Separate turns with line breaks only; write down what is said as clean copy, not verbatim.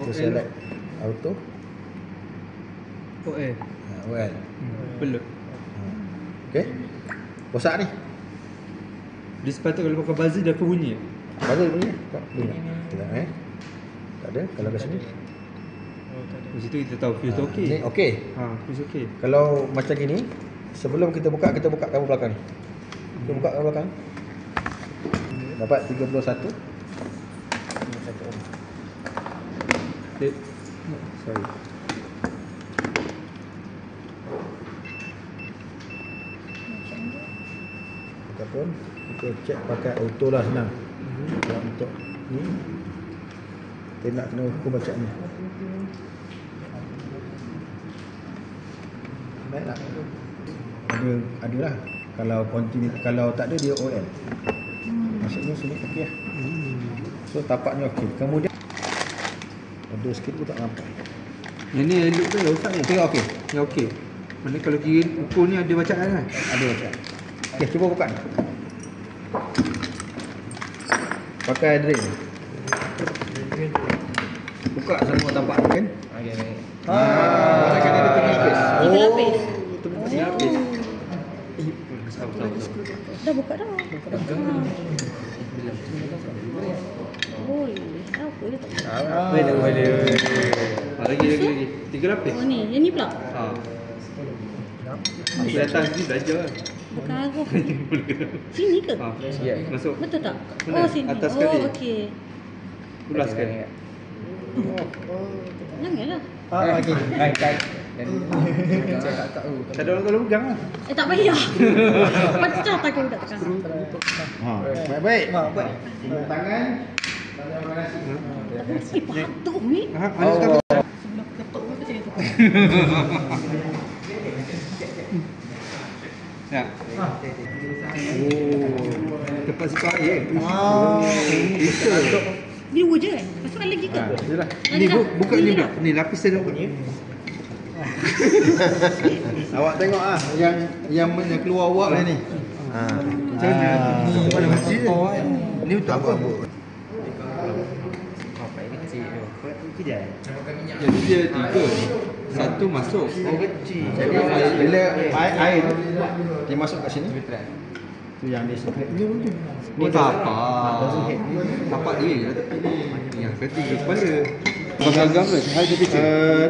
Kita select auto.
OL.
OL.
Peluk.
Okey. Rosak ni.
Dia sepatutnya kalau pakai buzzer dia akan bunyi.
Buzzer bunyi. Tak bunyi. Tidak tak ada. Kalau kat sini.
Di situ kita tahu fuse tu okey.
Ni okey.
Fuse okey.
Kalau macam gini, sebelum kita buka kabel belakang ni. Kita buka kabel belakang. Dapat 31.
Sorry.
Ataupun kita check pakai auto lah, senang. Kalau untuk ni kita nak kena ukur macam ni. Baiklah. Ada lah. Kalau continue, kalau tak ada dia OL. Maksudnya sini okey lah. So tapaknya okey. Kemudian ada sikit pun tak nampak.
Yang ni elok ke rosak ni?
Tengok okey.
Yang okey. Mana kalau kira ukur ni ada bacaan kan?
Ada bacaan. Okey, cuba buka ni. Pakai drain. Buka semua tapak ni kan? Okey. Kan ada tengah space.
Tiga lapis.
Tiga lapis.
Dah buka dah. Boleh. Apa dia tak
Boleh. Lagi. Tiga lapis.
Oh ni, yang ni pula.
Aku datang sini belajar lah.
Bukan aku. Sini ke?
Masuk.
Betul tak?
Mana?
Oh sini.
Atas sekali.
Oh okey.
Ulaskan.
Janganlah.
Okey. Kai.
Tak ada orang kalau pegang lah.
Tak payah. Pecah tak kau dah tekan.
Baik. Tangan.
Patut ni.
Mana tak apa?
Sebelah ketuk ke macam tu.
Ya. Tempat sipak air.
Ni dua je kan? Masukkan lagi ke?
Yalah.
Ni buka ni pula. Ni lapis dia buka.
Awak tengok yang mana keluar awak ni.
Macam mana? Mana macam ni untuk apa? Jadi dia tiga. Satu masuk.
Jadi bila air tu dia masuk kat sini. Tu yang dia secret ni.
Ni tapak dia. Yang ketiga kepala. Agak-agak ke? Hai dia kecil.